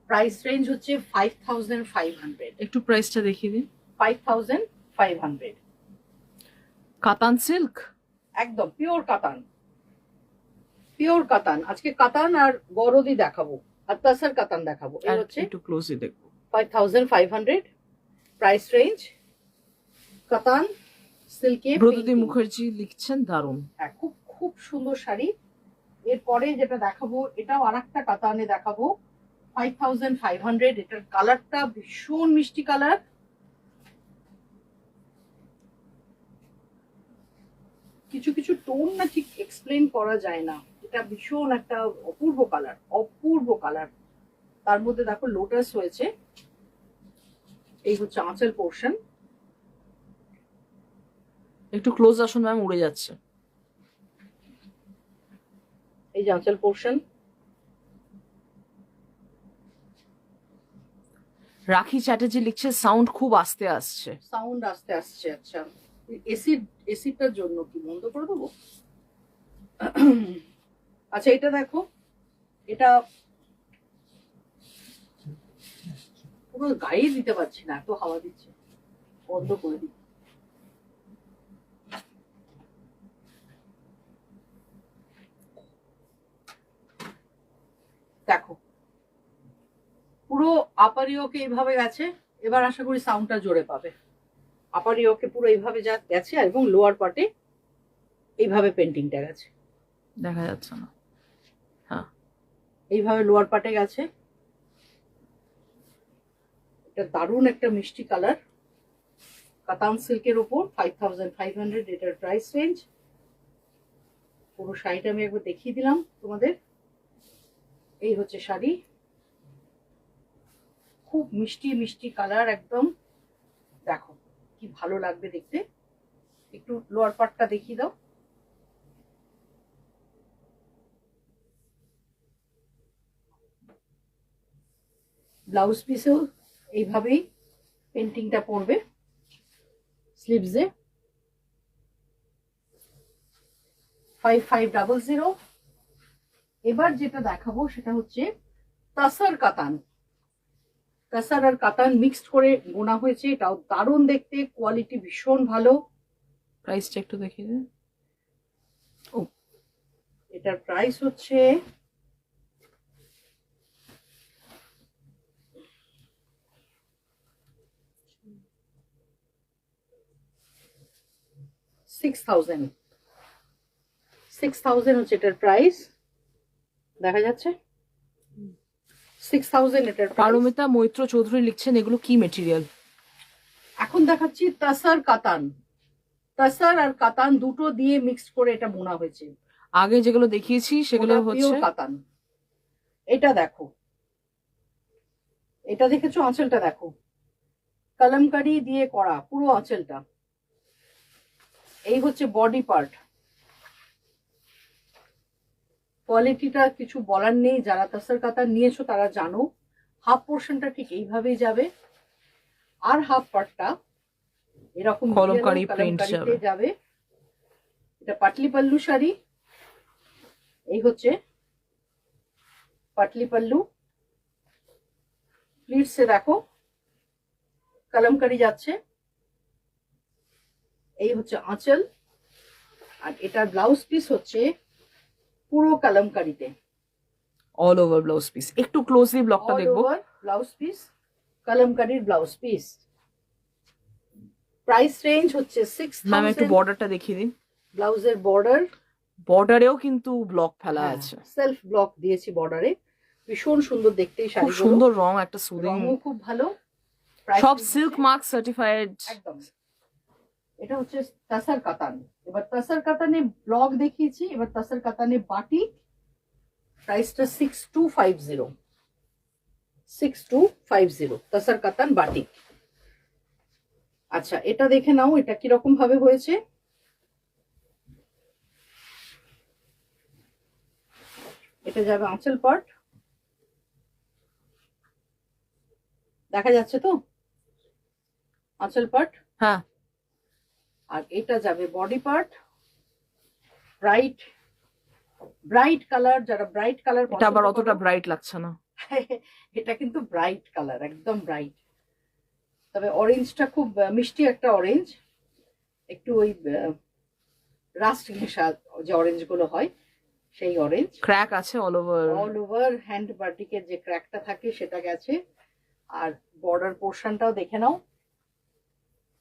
প্রাইস রেঞ্জ হচ্ছে 5500।
একটু প্রাইসটা দেখিয়ে দিন।
5500।
কাতান সিল্ক,
একদম পিওর কাতান, পিওর কাতান। আজকে কাতান আর গরদি দেখাবো, আর তাসার কাতান দেখাবো। এই
আর
হচ্ছে
একটু ক্লোজলি দেখবো।
5500 প্রাইস রেঞ্জ। কাতান সিল্কে।
ব্রততী মুখার্জি লিখছেন দারুণ।
হ্যাঁ, খুব খুব সুন্দর শাড়ি। এরপরে যেটা দেখাবো, এটাও আর একটা কাতানে দেখাবো, 5500। এটার কালারটা ভীষণ মিষ্টি কালার, কিছু কিছু টোন না ঠিক এক্সপ্লেন করা যায় না। এটা ভীষণ একটা অপূর্ব কালার, অপূর্ব কালার। তার মধ্যে দেখো লোটাস হয়েছে। এই হচ্ছে আঁচল পোর্শন।
একটু ক্লোজ আসুন ম্যাম, উড়ে যাচ্ছে।
এই যে আঁচল পোর্শন।
রাখি চ্যাটার্জি লিখছে সাউন্ড খুব আস্তে আসছে।
সাউন্ড আস্তে আসছে, আচ্ছা। এসিটার জন্য কি বন্ধ করে দেবো? আচ্ছা, এটা দেখো, এটা পুরো গায়ে দিতে পারছি না, এত হাওয়া দিচ্ছে, বন্ধ করে দিই। দেখো পুরো আপারিওকে এইভাবে গেছে। এবার আশা করি সাউন্ডটা জোরে পাবে। আপারিওকে পুরো এইভাবে যা গেছে, এবং লোয়ার পার্টে এইভাবে পেন্টিংটা গেছে।
দেখা যাচ্ছে না। হ্যাঁ,
এইভাবে লোয়ার পার্টে গেছে। এটা দারুণ একটা মিষ্টি কালার, কাতান সিল্কের উপর, 5500 এটার প্রাইস রেঞ্জ। পুরো শাড়িটা আমি একবার দেখিয়ে দিলাম তোমাদের। এই হচ্ছে শাড়ি, খুব মিষ্টি মিষ্টি কালার একদম। দেখো কি ভালো লাগবে দেখতে। একটু লোয়ার পার্টটা দেখিয়ে দাও। ব্লাউজ পিসেও এইভাবেই পেন্টিংটা পড়বে স্লিভসে। 5500। এবার যেটা দেখাবো সেটা হচ্ছে তাসার কাতান। তাসার আর কাতান মিক্সড করে বোনা হয়েছে, এটাও দারুণ দেখতে, কোয়ালিটি ভীষণ ভালো।
প্রাইসটা একটু দেখিয়ে দিন। ও,
এটার প্রাইস হচ্ছে 6000। 6000 হচ্ছে এটার প্রাইস, দেখা যাচ্ছে 6000 এটার প্রাইস।
পারমিতা মৈত্র চৌধুরী লিখছেন এগুলো কি মেটেরিয়াল?
এখন দেখাচ্ছি তাসার কাতান। তাসার আর কাতান দুটো দিয়ে মিক্সড করে এটা বোনা হয়েছে।
আগে যেগুলো দেখিয়েছি সেগুলো হচ্ছে
কাতান। এটা দেখো, এটা দেখেছো আঁচলটা দেখো, কলমকারি দিয়ে করা পুরো আঁচলটা। এই হচ্ছে বডি পার্ট। কোয়ালিটিটা কিছু বলার নেই, যারা তাসার কাতান নিয়েছো তারা জানো। হাফ পোর্শনটা ঠিক এইভাবেই যাবে, আর হাফ পার্টটা এরকম
কলমকারি প্রিন্ট
যাবে। এটা পাটলি পাল্লু শাড়ি। এই হচ্ছে পাটলি পাল্লু। প্লিটসে দেখো কলমকারি যাচ্ছে। এই হচ্ছে আঁচল, আর এটার ব্লাউজ পিস হচ্ছে পুরো কলমকারিতে,
অল ওভার ব্লাউজ পিস। একটু ক্লোজলি ব্লকটা দেখবো।
ব্লাউজ পিস, কলমকারির ব্লাউজ পিস। প্রাইস রেঞ্জ হচ্ছে 6000।
ম্যাম একটু বর্ডারটা দেখিয়ে দিন।
ব্লাউজের বর্ডার,
বর্ডারেও কিন্তু ব্লক ফেলা আছে,
সেলফ ব্লক দিয়েছি বর্ডারে। ভীষণ সুন্দর দেখতে এই
খুব
শাড়িগুলো,
সুন্দর রং, একটা সুদিং,
রঙও খুব ভালো।
সব সিল্ক মার্ক সার্টিফাইড
একদম। এটা হচ্ছে তাসার কাতান। এবার তাসার কাতানে ব্লক দেখিয়েছি, এবার তাসার কাতানে বাটিক। প্রাইসটা 6250। 6250 তাসার কাতান বাটিক। আচ্ছা এটা দেখে নাও, এটা কিরকম ভাবে হয়েছে। এটা যাবে আঁচল পার্ট, দেখা যাচ্ছে তো আঁচল পার্ট।
হ্যাঁ,
আর এটা যাবে body part. Bright bright colour, যারা ব্রাইট কালার,
এটা আবার অতটা ব্রাইট লাগছে না।
এটা কিন্তু ব্রাইট কালার, একদম ব্রাইট। তবে অরেঞ্জটা খুব মিষ্টি একটা অরেঞ্জ, একটু ওই রাস্ট ঘেঁষা যে অরেঞ্জ গুলো হয় সেই অরেঞ্জ।
ক্র্যাক আছে অল
ওভার হ্যান্ড বাটিকের যে ক্র্যাকটা থাকে সেটা গেছে। আর বর্ডার পোর্শনটাও দেখে নাও,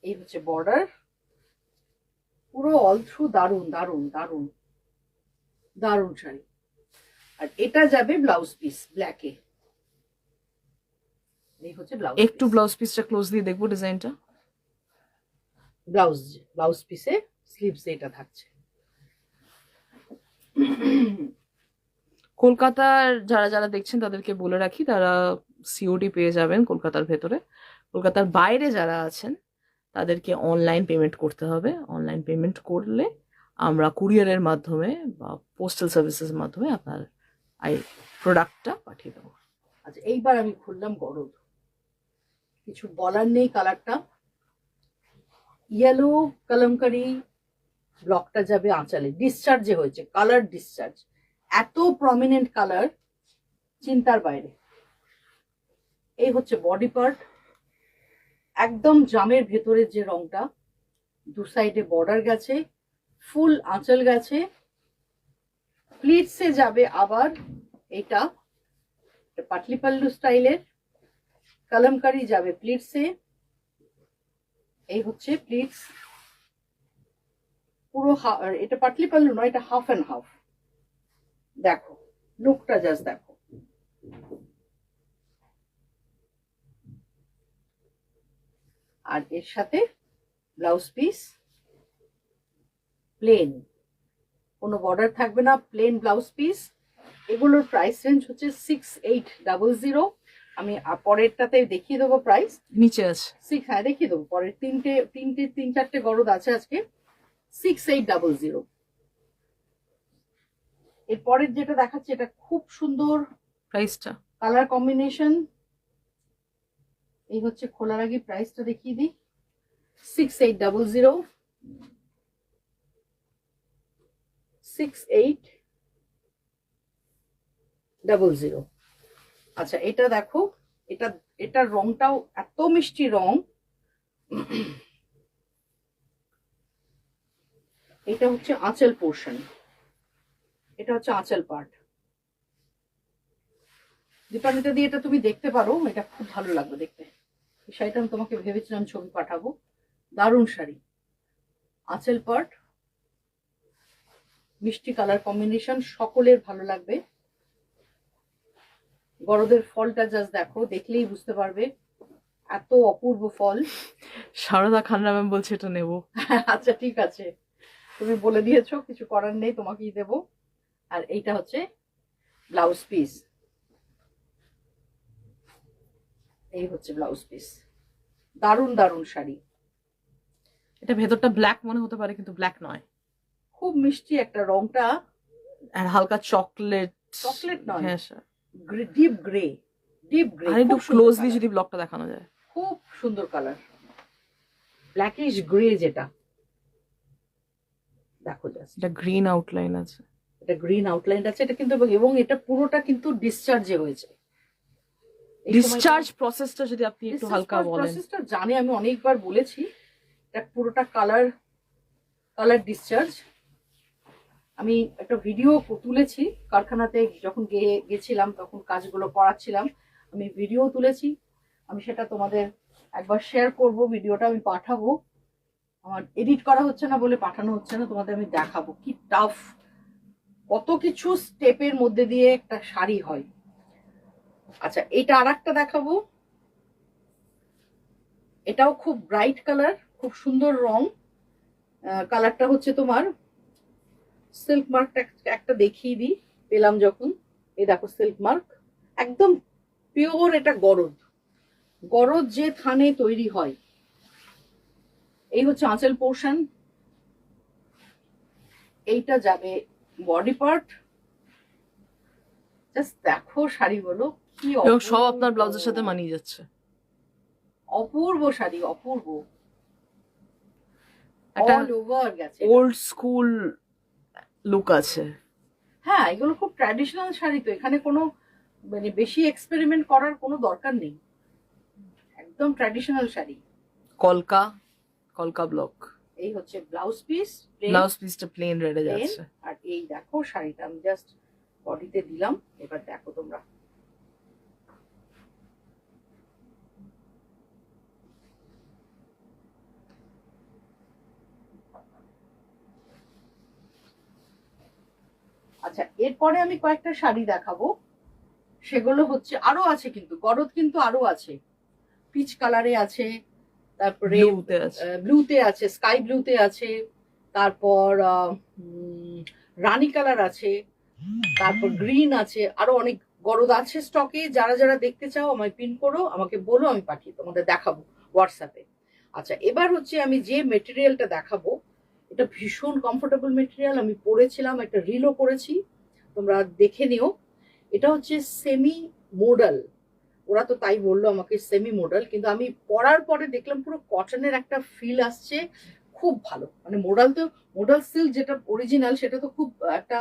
এই হচ্ছে বর্ডার, পুরো অল থ্রু দারুন দারুন দারুন দারুন শাড়ি। আর এটা যাবে ব্লাউজ পিস ব্ল্যাকে। এই হচ্ছে ব্লাউজ।
একটু ব্লাউজ পিসটা ক্লোজলি দেখবো ডিজাইনটা।
ব্লাউজ পিসে স্লিভস এটা থাকছে।
কলকাতার যারা যারা দেখছেন তাদেরকে বলে রাখি, তারা সিওডি পেয়ে যাবেন কলকাতার ভেতরে। কলকাতার বাইরে যারা আছেন তাদেরকে অনলাইন পেমেন্ট করতে হবে। অনলাইন পেমেন্ট করলে আমরা কুরিয়ারের মাধ্যমে বা পোস্টাল সার্ভিসের মাধ্যমে আপনার প্রোডাক্টটা পাঠিয়ে দেবো।
আচ্ছা এইবার আমি খুললাম গরদ, কিছু বলার নেই। কালারটা ইয়েলো কলমকারি, ব্লকটা যাবে আঁচলে, ডিসচার্জে হয়েছে, কালার ডিসচার্জ, এত প্রমিনেন্ট কালার, চিন্তার বাইরে। এই হচ্ছে বডি পার্ট, একদম জামের ভেতরের যে রংটা, দু সাইডে বর্ডার গেছে, ফুল আঁচল গেছে। প্লিটসে যাবে আবার এটা পাটলি পাল্লু স্টাইলের, কলমকারি যাবে প্লিটসে। এই হচ্ছে প্লিটস পুরো, এটা পাটলি পাল্লু নয়, এটা হাফ অ্যান্ড হাফ। দেখো লুকটা জাস্ট দেখো। আর এর সাথে ব্লাউজ পিস প্লেন, কোনো বর্ডার থাকবে না, প্লেন ব্লাউজ পিস। এগুলোর প্রাইস রেঞ্জ হচ্ছে 6800। আমি পরেরটাতে দেখিয়ে দেবো প্রাইস।
নিচে আছে।
হ্যাঁ দেখিয়ে দেবো, পরের তিন চারটে গরদ আছে আজকে। 6800। এর পরের যেটা দেখাচ্ছে এটা খুব সুন্দর
প্রাইসটা,
কালার কম্বিনেশন। এই হচ্ছে খোলার আগে প্রাইসটা দেখিয়ে দিই। 6800। 6800। আচ্ছা এটা দেখো, এটার রংটাও এত মিষ্টি রং। এটা হচ্ছে আঁচল পোর্শন, এটা হচ্ছে আঁচল পার্ট। দীপানিতা দিয়ে এটা তুমি দেখতে পারো, এটা খুব ভালো লাগবে দেখতে। এই শাড়িটা আমি তোমাকে ভেবেছিলাম ছবি পাঠাবো। দারুণ শাড়ি, আঁচল পার্ট, মিষ্টি কালার কম্বিনেশন, সকলের ভালো লাগবে। গরদের ফলটা জাস্ট দেখো, দেখলেই বুঝতে পারবে এত অপূর্ব ফল।
সারদা খান্না ম্যাম বলছে এটা নেব।
আচ্ছা ঠিক আছে, তুমি বলে দিয়েছো, কিছু করার নেই, তোমাকেই দেবো। আর এইটা হচ্ছে ব্লাউজ পিস, এই হচ্ছে ব্লাউজ পিস। দারুণ দারুণ শাড়ি।
এটা ভেতরটা ব্ল্যাক মনে হতে পারে কিন্তু ব্ল্যাক নয়,
খুব মিষ্টি একটা রংটা,
আর হালকা চকলেট।
চকলেট নয়,
হ্যাঁ sir,
deep grey, deep grey.
আর একটু ক্লোজলি যদি ব্লকটা দেখানো যায়।
খুব সুন্দর কালার, ব্ল্যাকিশ গ্রে যেটা দেখো জাস্ট।
এটা গ্রিন আউটলাইন আছে,
এটা গ্রিন আউটলাইন আছে, এটা কিন্তু এবং এটা পুরোটা কিন্তু ডিসচার্জে হয়েছে।
ডিসচার্জ প্রসেসটা যদি আপনি একটু হালকা বলেন।
প্রসেসটা জানি, আমি অনেকবার বলেছি। এটা পুরোটা কালার ডিসচার্জ। আমি একটা ভিডিও তুলেছি কারখানাতে, যখন গেছিলাম তখন কাজগুলো করাচ্ছিলাম, আমি ভিডিও তুলেছি। আমি সেটা তোমাদের একবার শেয়ার করব, ভিডিওটা আমি পাঠাবো। আমার এডিট করা হচ্ছে না বলে পাঠানো হচ্ছে না, তোমাদের আমি দেখাবো কি টাফ, কত কিছু স্টেপের মধ্যে দিয়ে একটা শাড়ি হয়। আচ্ছা এটা আর একটা দেখাবো, এটাও খুব ব্রাইট কালার, খুব সুন্দর রং। কালারটা হচ্ছে তোমার সিল্ক মার্ক, একটা দেখিয়ে দিই, পেলাম যখন। এই দেখো সিল্ক মার্ক, একদম পিওর। এটা গরদ যে থানে তৈরি হয়। এই হচ্ছে আঁচল পোর্শন, এইটা যাবে বডি পার্ট। জাস্ট দেখো শাড়িগুলো কি
এবং সব আপনার ব্লাউজের সাথে মানিয়ে যাচ্ছে।
অপূর্ব শাড়ি, অপূর্ব।
একটা
অল ওভার গেছে,
ওল্ড স্কুল লুক আছে।
হ্যাঁ এগুলো খুব ট্র্যাডিশনাল শাড়ি, তো এখানে কোনো মানে বেশি এক্সপেরিমেন্ট করার কোনো দরকার নেই, একদম ট্র্যাডিশনাল শাড়ি।
কলকা ব্লক।
এই হচ্ছে ব্লাউজ পিস,
ব্লাউজ পিসটা প্লেন রেডে যাচ্ছে।
আর এই দেখো শাড়িটা আমি জাস্ট বডিতে দিলাম, এবার দেখো তোমরা। আচ্ছা এরপরে আমি কয়েকটা শাড়ি দেখাবো, সেগুলো হচ্ছে আরো আছে, কিন্তু গরদ কিন্তু আরো আছে। পিচ কালারে আছে, তারপরে ব্লুতে আছে, স্কাই ব্লুতে আছে, তারপর রানী কালার আছে, তারপর গ্রিন আছে, আরো অনেক গরদ আছে স্টকে। যারা যারা দেখতে চাও আমায় পিন করো, আমাকে বলো, আমি পাঠিয়ে তোমাদের দেখাবো হোয়াটসঅ্যাপে। আচ্ছা এবার হচ্ছে আমি যে মেটেরিয়ালটা দেখাবো, এটা ভীষণ কমফোর্টেবল মেটেরিয়াল, আমি পরেছিলাম, একটা রিলও করেছি, তোমরা দেখে নিও। এটা হচ্ছে সেমি মোডাল, ওরা তো তাই বললো আমাকে সেমি মোডাল, কিন্তু আমি পরার পরে দেখলাম পুরো কটনের একটা ফিল আসছে, খুব ভালো। মানে মোডাল সিল্ক যেটা অরিজিনাল, সেটা তো খুব একটা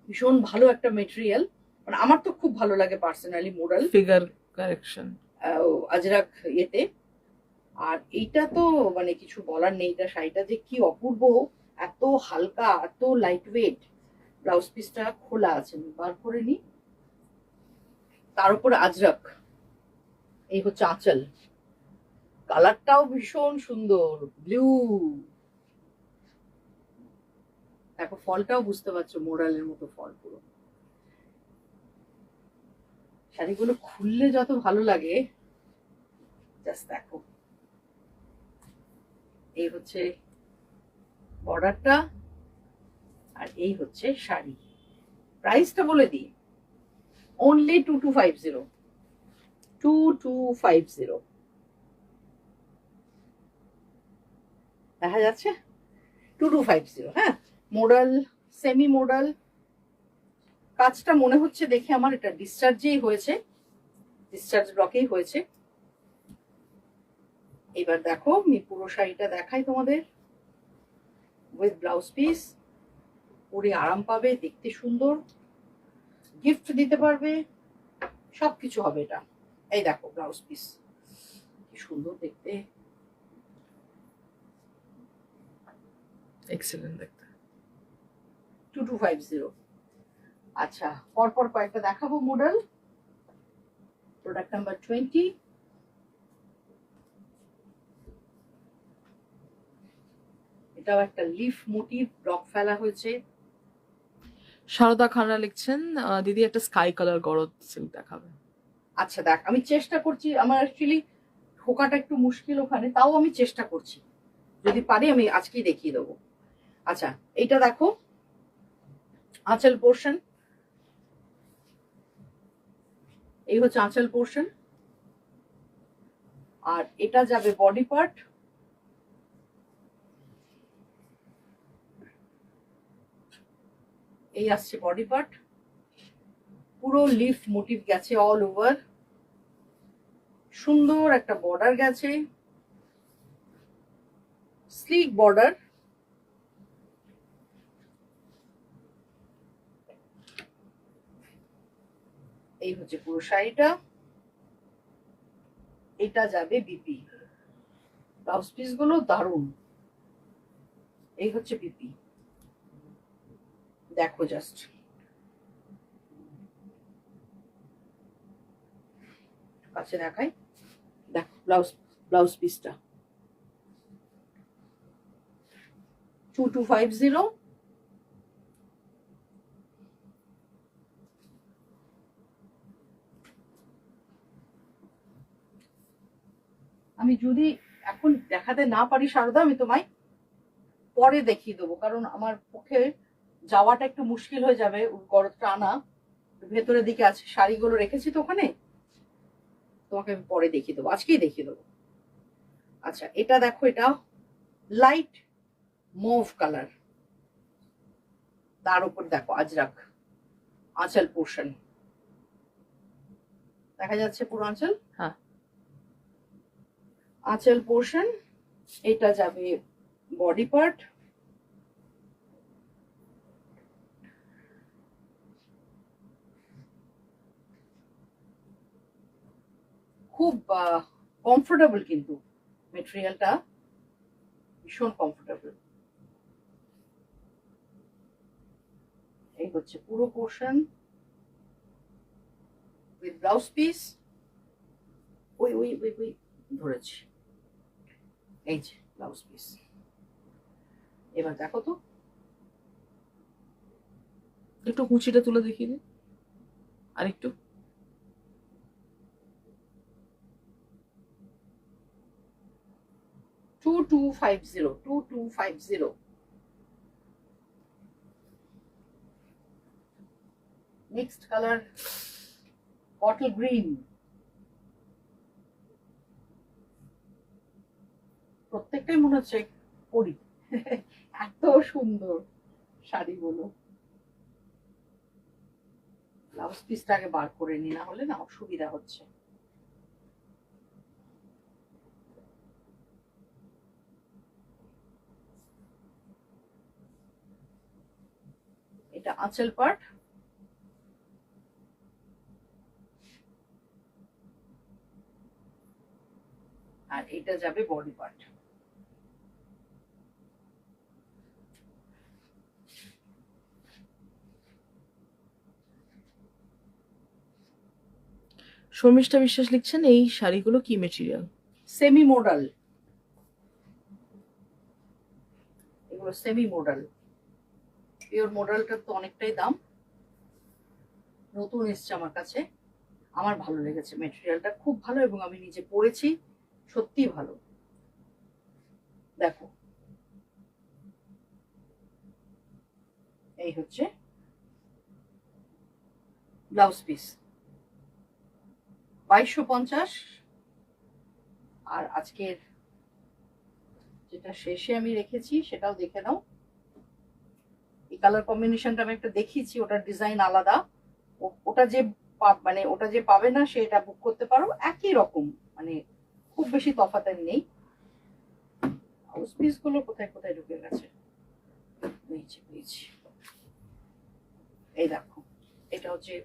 ভীষণ ভালো একটা মেটেরিয়াল, মানে আমার তো খুব ভালো লাগে personally modal
figure correction
Ajrak ইয়েতে। আর এইটা তো মানে কিছু বলার নেই, এটা শাড়িটা যে কি অপূর্ব, এত হালকা, এত লাইট ওয়েট। ব্লাউজ পিসটা খোলা আছে, আমি বার করে নি। তার উপরে আজরাক, এই হচ্ছে আঁচল, কালারটাও ভীষণ সুন্দর, ব্লু। দেখো ফলটাও বুঝতে পারছো, মোরালের মতো ফল পুরো। শাড়িগুলো খুললে যত ভালো লাগে, জাস্ট দেখো। এই হচ্ছে বর্ডারটা, আর এই হচ্ছে শাড়ি। প্রাইসটা বলে দিই, অনলি 2250, 2250। দেখা যাচ্ছে 2250। হ্যাঁ, মোডাল, সেমি মোডাল। কাজটা মনে হচ্ছে দেখে আমার এটা ডিসচার্জেই হয়েছে, ডিসচার্জ ব্লকেই হয়েছে। এবার দেখো আমি পুরো শাড়িটা দেখাই তোমাদের, উইথ ব্লাউজ পিস। পরে আরাম পাবে, দেখতে সুন্দর, গিফট দিতে পারবে, সবকিছু হবে এটা। এই দেখো ব্লাউজ পিস, কি সুন্দর দেখতে,
এক্সেলেন্ট দেখতে।
2250। আচ্ছা, পরপর কয়েকটা দেখাবো মডেল। Product number 20। এটাও একটা লিফ মোটিভ, ব্লক ফেলা হয়েছে।
সারদা খানরা লিখছেন, দিদি একটা স্কাই কালার গরদ সিল্ক দেখাবে।
আচ্ছা দেখ, আমি চেষ্টা করছি, আমার অ্যাকচুয়ালি ঢোকাটা একটু মুশকিল ওখানে, তাও আমি চেষ্টা করছি, যদি পারি আমি আজকেই দেখিয়ে দেবো। আচ্ছা, এইটা দেখো আঁচল পোর্শন, এই হচ্ছে আঁচল পোর্শন, আর এটা যাবে বডি পার্ট। এই আসছে বডি পার্ট, পুরো লিফ মোটিভ গেছে অল ওভার, সুন্দর একটা বর্ডার গেছে, স্লিক বর্ডার। এই হচ্ছে পুরো শাড়িটা, এটা যাবে বিপি। ব্লাউজ পিস গুলো দারুণ। এই হচ্ছে বিপি, দেখো জাস্ট, কাছে দেখাই, দেখো ব্লাউজ পিসটা 2250। আমি যদি এখন দেখাতে না পারি সারদা, আমি তোমায় পরে দেখিয়ে দেবো, কারণ আমার পক্ষে যাওয়াটা একটু মুশকিল হয়ে যাবে, গরদটা আনা ভেতরের দিকে আছে, শাড়িগুলো রেখেছি তো ওখানে, তোমাকে আমি পরে দেখিয়ে দেবো, আজকেই দেখিয়ে দেবো। আচ্ছা, এটা দেখো, এটা লাইট মুভ কালার, তার উপর দেখো আজরাক আঁচল পোর্শন, দেখা যাচ্ছে পুরো আঁচল।
হ্যাঁ,
আঁচল পোর্শন, এটা যাবে বডি পার্ট। খুব কমফোর্টেবল, কিন্তু মেটেরিয়ালটা ভীষণ কমফোর্টেবল। এই হচ্ছে পুরো পোর্শন উইথ ব্লাউজ পিস। ওই ওই ওই ওই ধরেছি, এই যে ব্লাউজ পিস। এবার দেখো তো,
একটু কুচিটা তুলে দেখিয়ে দিন, আর একটু।
Two 2250। Next colour bottle green, প্রত্যেকটাই মনে হচ্ছে পরি, এত সুন্দর শাড়িগুলো। ব্লাউজ পিসটা আগে বার করে নি, না হলে না অসুবিধা হচ্ছে। এটা আঁচল পার্ট, আর এটা যাবে বডি পার্ট।
শর্মিষ্ঠা বিশ্বাস লিখছেন, এই শাড়িগুলো কি মেটেরিয়াল?
সেমি মডাল, এগুলো সেমি মডাল। পিওর মডেলটার তো অনেকটাই দাম, নতুন এসছে আমার কাছে। আমার ভালো লেগেছে, মেটেরিয়ালটা খুব ভালো এবং আমি নিজে পরেছি, সত্যি ভালো। দেখো এই হচ্ছে ব্লাউজ পিস, 2250। আর আজকের যেটা শেষে আমি রেখেছি সেটাও দেখে নাও। এই কালার কম্বিনেশনটা আমি একটা দেখিয়েছি, ওটার ডিজাইন আলাদা। ওটা যে মানে ওটা যে পাবে না সে এটা বুক করতে পারো, একই রকম, মানে খুব বেশি তফাৎ নেই। ব্লাউজ পিস গুলো কোথায় কোথায় ঢুকে গেছে, পেয়েছি। এই দেখো, এটা হচ্ছে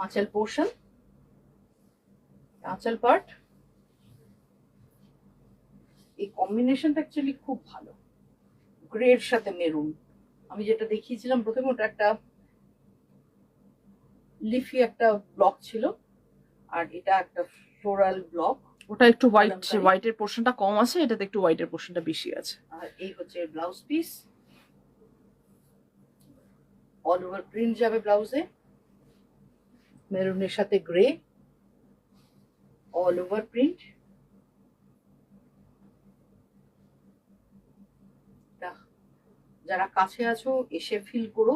আঁচল পোর্শন, আঁচল পার্ট। এই কম্বিনেশনটা অ্যাকচুয়ালি খুব ভালো, গ্রের সাথে মেরুন। আমি যেটা দেখিয়েছিলাম প্রথমে ওটা একটা লিফি একটা ব্লক ছিল, আর এটা একটা ফ্লোরাল ব্লক।
ওটা একটু হোয়াইটের পোর্শনটা কম আছে, এটাতে একটু হোয়াইটের পোর্শনটা বেশি আছে।
আর এই হচ্ছে blouse piece, all over print যাবে ব্লাউজে, মেরুনের সাথে গ্রে, অল ওভার প্রিন্ট। যারা কাছে আছো এসে ফিল করো,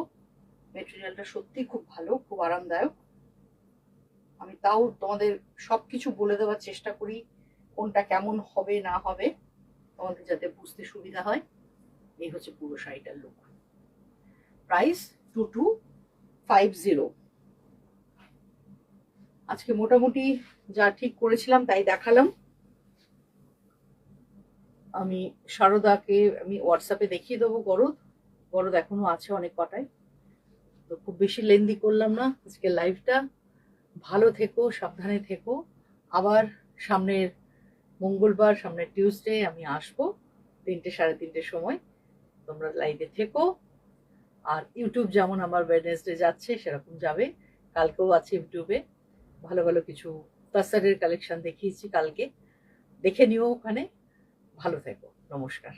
মেটেরিয়ালটা সত্যি খুব ভালো, খুব আরামদায়ক। আমি তাও তোমাদের সবকিছু বলে দেওয়ার চেষ্টা করি, কোনটা কেমন হবে না হবে তোমাদের যাতে বুঝতে সুবিধা হয়। এই হচ্ছে পুরো শাড়িটার লুক। প্রাইস 2250। আজকে মোটামুটি যা ঠিক করেছিলাম তাই দেখালাম। আমি শারদাকে আমি হোয়াটসঅ্যাপে দেখিয়ে দেবো গরদ এখনো আছে অনেক কটায়, তো খুব বেশি লেন্দি করলাম না আজকে লাইভটা। ভালো থেকো, সাবধানে থেকো। আবার সামনের মঙ্গলবার, সামনের টিউসডে আমি আসবো 3টে সাড়ে 3টের সময়। তোমরা লাইভে থেকো। আর ইউটিউব যেমন আমার ওয়েডনেসডে যাচ্ছে সেরকম যাবে, কালকেও আছে ইউটিউবে ভালো ভালো কিছু তাসারের কালেকশন দেখিয়েছি কালকে, দেখে নিও ওখানে। ভালো থেকো, নমস্কার।